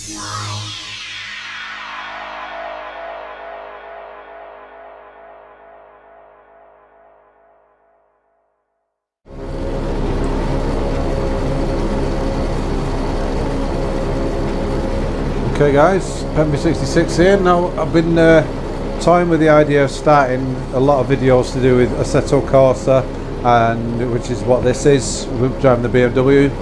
Okay guys, PEMBY'S 66 here. Now I've been toying with the idea of starting a lot of videos to do with Assetto Corsa, and which is what this is. We're driving the BMW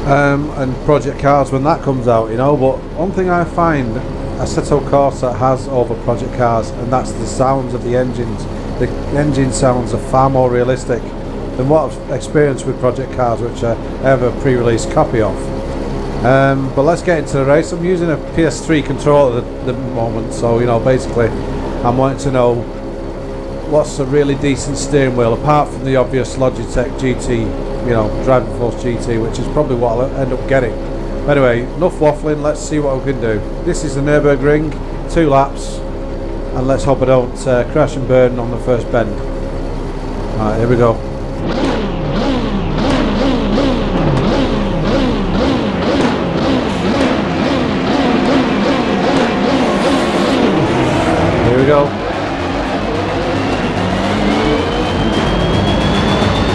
and project cars when that comes out, you know. But one thing I find Assetto Corsa has over project cars, and that's the sounds of the engines. The engine sounds are far more realistic than what I've experienced with project cars, which I have a pre-release copy of. But let's get into the race. I'm using a PS3 controller at the moment, so you know, basically I'm wanting to know what's a really decent steering wheel apart from the obvious Logitech GT, you know, Driving Force GT, which is probably what I'll end up getting. Anyway, enough waffling, let's see what we can do. This is the Nürburgring, 2 laps, and let's hope I don't crash and burn on the first bend. Alright, here we go. Here we go.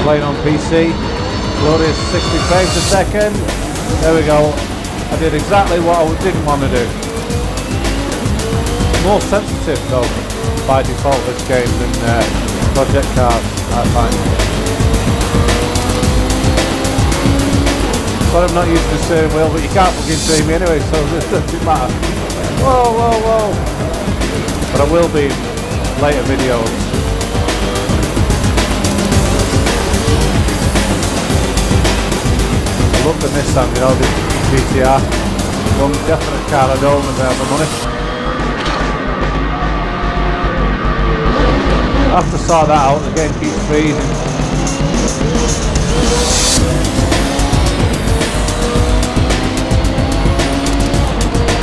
Playing on PC. Glorious 60 frames a second. There we go. I did exactly what I didn't want to do. More sensitive though by default this game than project cars, I find. But I'm not using the steering wheel, but you can't fucking see me anyway, so it doesn't matter. Whoa, whoa, whoa. But I will be in later videos. I love the Nissan, you know, the GTR. One definite car I'd own if I have the money. I have to sort that out, the game keeps freezing.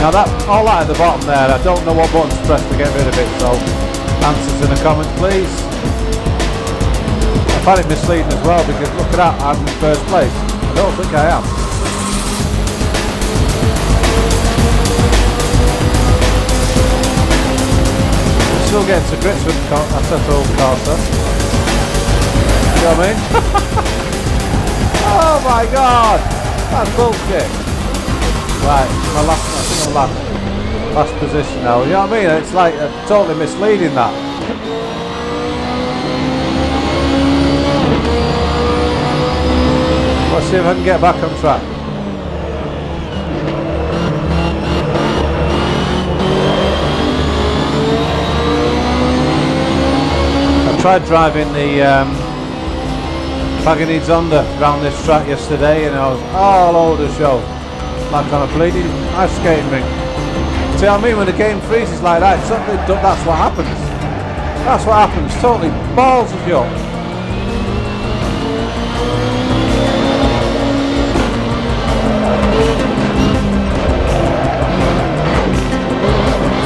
Now that, all that at the bottom there, I don't know what button to press to get rid of it, so answers in the comments please. I find it misleading as well because look at that, I'm in first place. I don't think I am. I'm still getting to grips with Assetto Corsa. You know what I mean? Oh my god! That's bullshit. Right, my last position now. You know what I mean? It's like totally misleading that. Let's see if I can get back on track. I tried driving the Paganini's Honda around this track yesterday, and I was all over the show, like on a bleeding ice skating rink. See what I mean? When the game freezes like that, that's what happens. That's what happens. Totally balls of you up.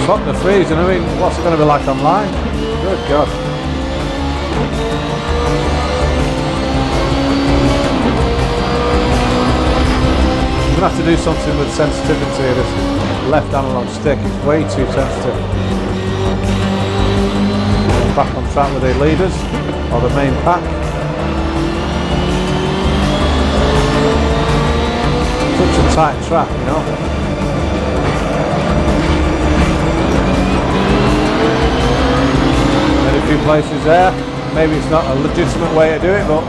Fuck the freezing. I mean, what's it going to be like online? Good God. I'm going to have to do something with sensitivity of this left analog stick. It's way too sensitive. Back on track with the leaders, or the main pack. Such a tight track, you know. A few places there. Maybe it's not a legitimate way to do it, but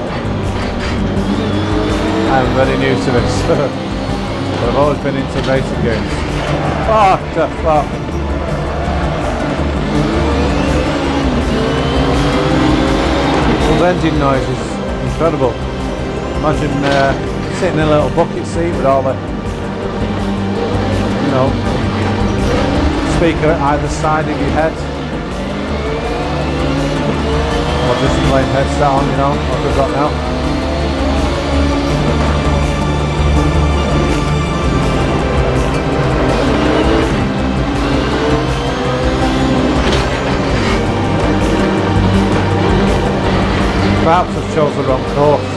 I'm very new to this. But I've always been into racing games. Fuck the fuck. Those engine noise is incredible. Imagine sitting in a little bucket seat with all the, you know, speaker at either side of your head. Or just plain headset on, you know, like we've got now. Perhaps I've chose the wrong course.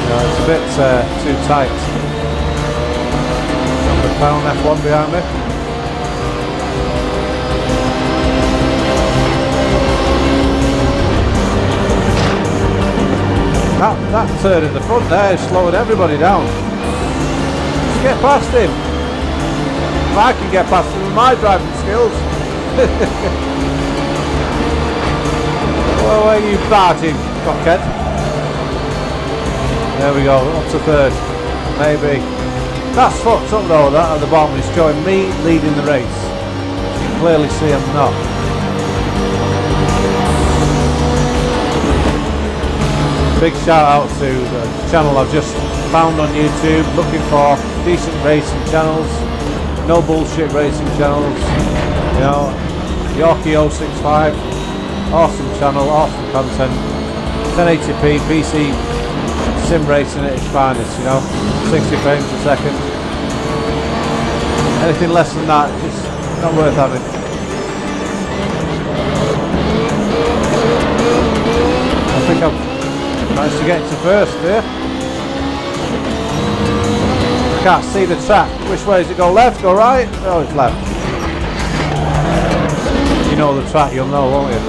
You know, it's a bit too tight. Pound F1 behind me. That turn in the front there is slowing everybody down. Just get past him. If I can get past him with my driving skills. Well, where are you batting, cockhead? There we go, up to third. Maybe. That's fucked up though, that at the bottom is showing me leading the race. You can clearly see I'm not. Big shout out to the channel I've just found on YouTube, looking for decent racing channels, no bullshit racing channels, you know, Yorkie 065, awesome channel, awesome content, 1080p PC sim racing at its finest, you know, 60 frames a second. Anything less than that, it's not worth having. I think I've managed to get to first there. I can't see the track. Which way does it go? Left, go right? Oh, it's left. You know the track, you'll know, won't you?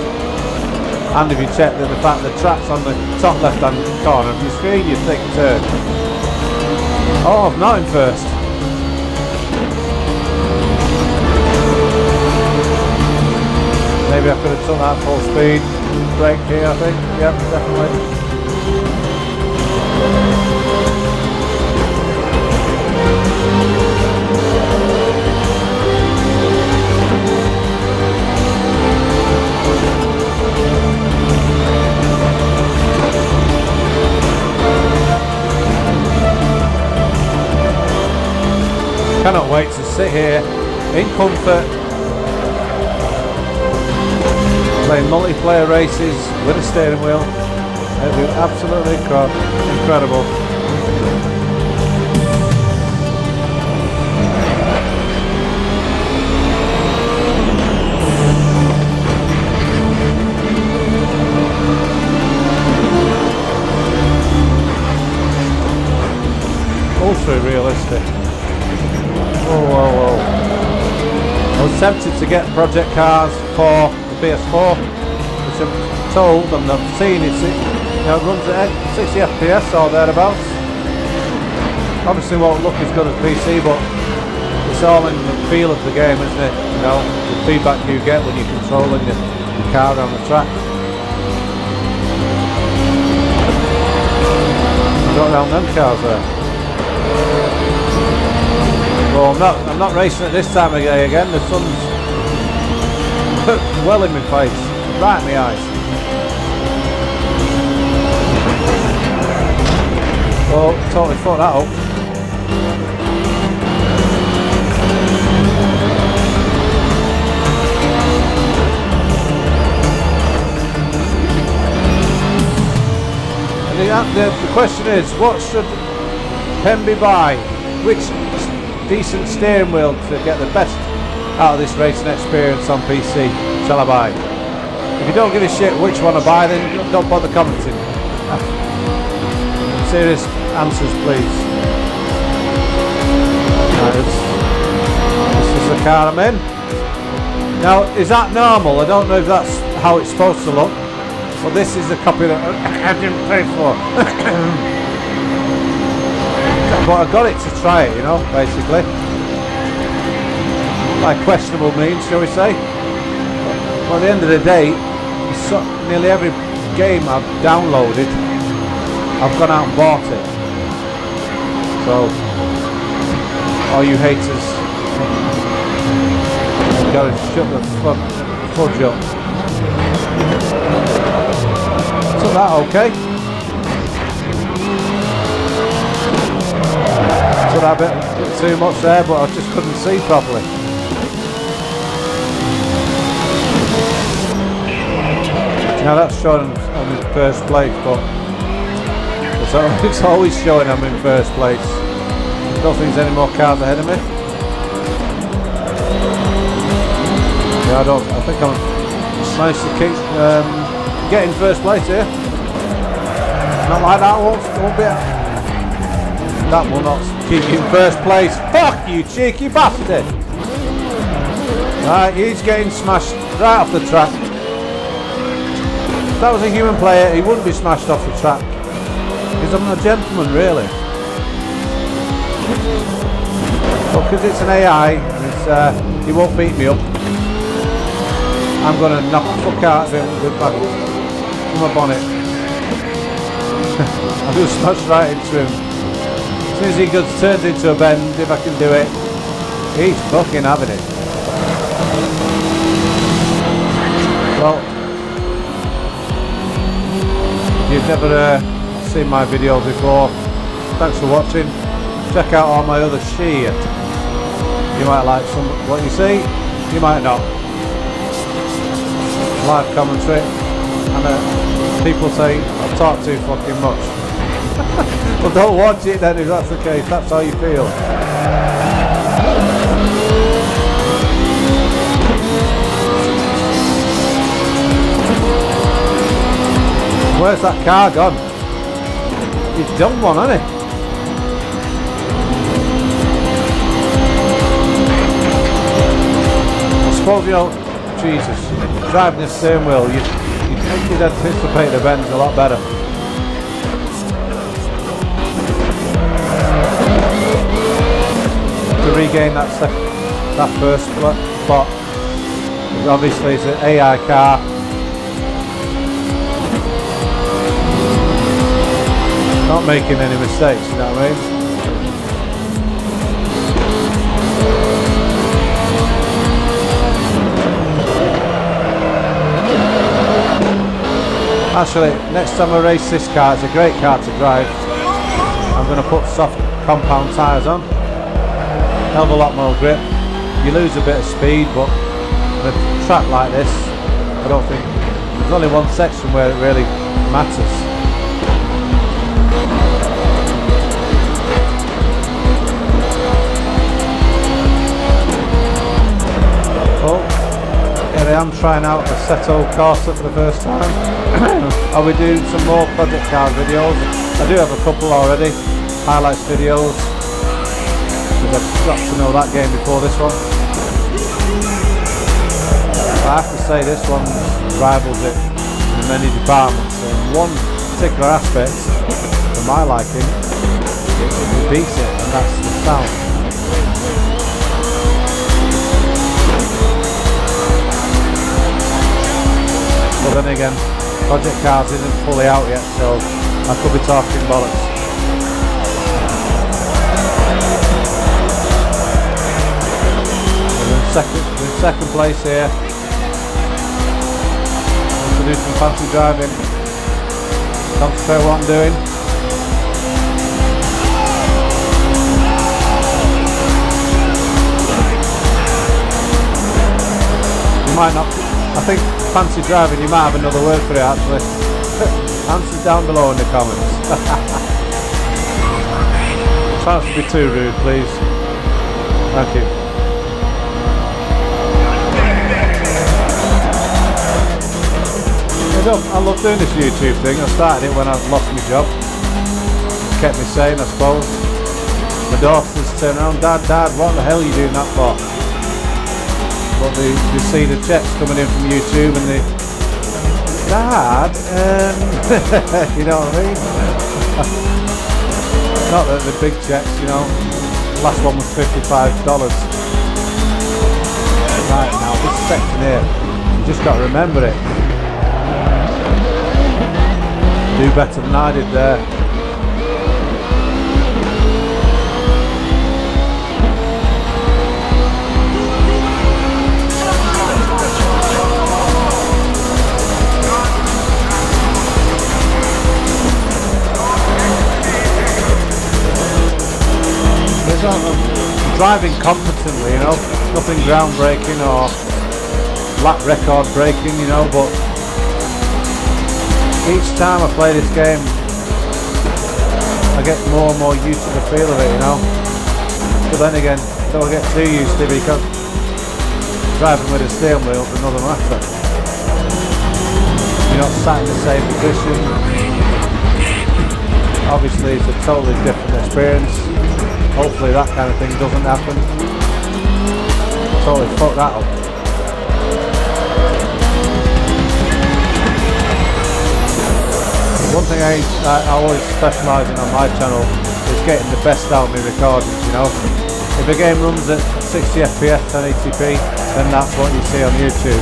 And if you check the fact the track's on the top left hand corner of your screen, you think turn. Oh, I'm not in first. Maybe I could have took that full speed brake here, I think. Yep, definitely. Cannot wait to sit here in comfort, playing multiplayer races with a steering wheel. It'll be absolutely incredible. Ultra realistic. Whoa, whoa, whoa. I was tempted to get Project Cars for the PS4, which I'm told and I've seen it runs at 60 FPS or thereabouts. Obviously won't look as good as PC, but it's all in the feel of the game, isn't it? You know, the feedback you get when you're controlling your car around the track. Got around them cars there. Well, I'm not racing at this time of day again. The sun's well in my face, right in my eyes. Oh, totally fucked that up. And the question is, what should PEMBY buy? Which decent steering wheel to get the best out of this racing experience on PC shall I buy? If you don't give a shit which one I buy, then don't bother commenting. Serious answers, please. Right, this is the car I'm in. Now, is that normal? I don't know if that's how it's supposed to look, but this is the copy that I didn't pay for. But I got it to try it, you know, basically. By questionable means, shall we say. But at the end of the day, nearly every game I've downloaded, I've gone out and bought it. So, all you haters, you gotta shut the fudge up. So that okay? So that bit too much there, but I just couldn't see properly. Now that's showing I'm in first place, but it's always showing I'm in first place. I don't think there's any more cars ahead of me. Yeah, I think I'm managed to keep getting first place here. Not like that won't be. That will not Keep you in first place. Fuck you, cheeky bastard. Right, he's getting smashed right off the track. If that was a human player, he wouldn't be smashed off the track. Because I'm a gentleman, really. But because it's an AI, and it's, he won't beat me up, I'm going to knock the fuck out of him with my bonnet. I'll just smash right into him. As soon as he turns into a bend, if I can do it, he's fucking having it. Well, if you've never seen my videos before, thanks for watching. Check out all my other shit. You might like what you see, you might not. Live commentary, and people say I talk too fucking much. Well, don't watch it then if that's the case, that's how you feel. Where's that car gone? He's done one, hasn't he? I suppose, you know, Jesus, driving the steering wheel, you'd anticipate the bends a lot better. To regain that first spot, because obviously it's an AI car. Not making any mistakes, you know what I mean? Actually, next time I race this car, it's a great car to drive. I'm going to put soft compound tyres on. Hell of a lot more grip. You lose a bit of speed, but on a track like this, I don't think there's only one section where it really matters. I am trying out Assetto Corsa for the first time. I'll be doing some more project car videos. I do have a couple already, highlights videos, because I've got to know that game before this one. I have to say this one rivals it in many departments. In one particular aspect, for my liking, it beats it, and that's the sound. But then again, Project Cars isn't fully out yet, so I could be talking bollocks. We're in second place here. I'm going to do some fancy driving. Concentrate what I'm doing. You might not, I think fancy driving, you might have another word for it actually. Answers down below in the comments. Try not to be too rude, please. Thank you. I love doing this YouTube thing. I started it when I lost my job. Kept me sane, I suppose. My daughters turn around, Dad, what the hell are you doing that for? But they see the checks coming in from YouTube and they, Dad, you know what I mean? Not that the big checks, you know. Last one was $55. Right, now this section here, you just got to remember it. Do better than I did there. Driving competently, you know, nothing groundbreaking or lap record breaking, you know, but each time I play this game I get more and more used to the feel of it, you know. But then again, don't get too used to it, because driving with a steering wheel is another matter. You're not sat in the same position. Obviously it's a totally different experience. Hopefully that kind of thing doesn't happen. Totally fuck that up. One thing I always specialise in on my channel is getting the best out of my recordings, you know. If a game runs at 60 FPS 1080p, then that's what you see on YouTube.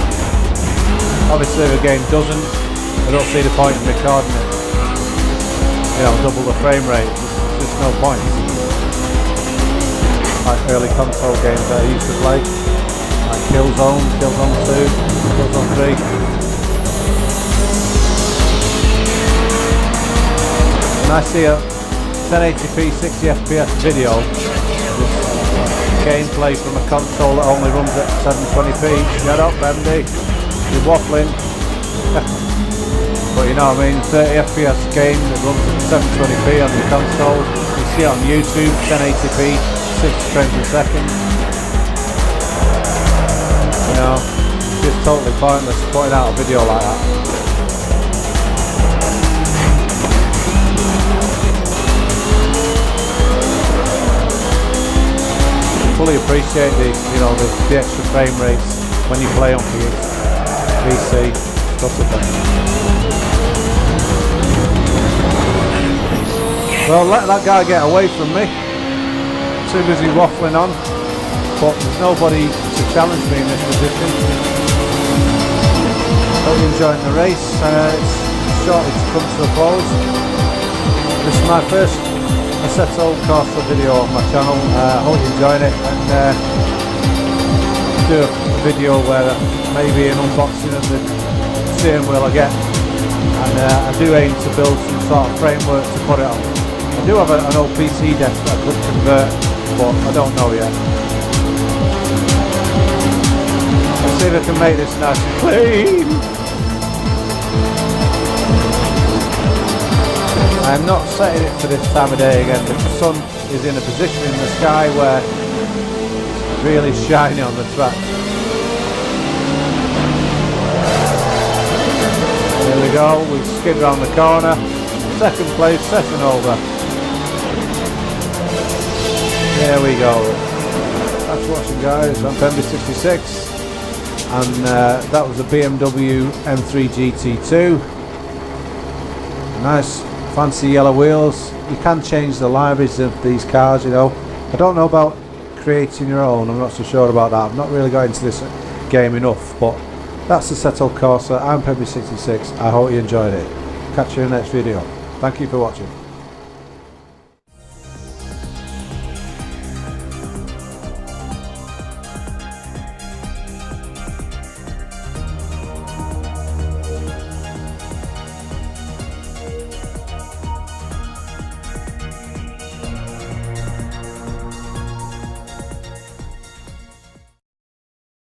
Obviously if a game doesn't, I don't see the point in recording it. You know, double the frame rate, there's just no point. Like early console games that I used to play, like Killzone 2, Killzone 3. When I see a 1080p 60 FPS video with gameplay from a console that only runs at 720p, shut up Bendy, you're waffling. But you know what I mean, 30 FPS game that runs at 720p on your console, you see it on YouTube, 1080p, 60 frames per second. You know, it's just totally pointless putting out a video like that. Fully appreciate the extra frame rates when you play on PC, stuff like that. Well, let that guy get away from me. Too busy waffling on, but there's nobody to challenge me in this position. Hope you're enjoying the race. It's shortly to come to a close. This is my first Assetto Corsa video on my channel. I hope you're enjoying it, and do a video where maybe an unboxing of the steering wheel I get, and I do aim to build some sort of framework to put it on. I do have an old PC desk that I could convert, but I don't know yet. Let's see if I can make this nice and clean. I'm not setting it for this time of day again. The sun is in a position in the sky where it's really shiny on the track. There we go, we skid round the corner. Second place, session over. There we go. Thanks for watching, guys. I'm PEMBY'S 66, and that was a BMW M3 GT2. Nice fancy yellow wheels. You can change the liveries of these cars, you know. I don't know about creating your own, I'm not so sure about that. I've not really got into this game enough, but that's the Assetto Corsa. I'm PEMBY'S 66. I hope you enjoyed it. Catch you in the next video. Thank you for watching.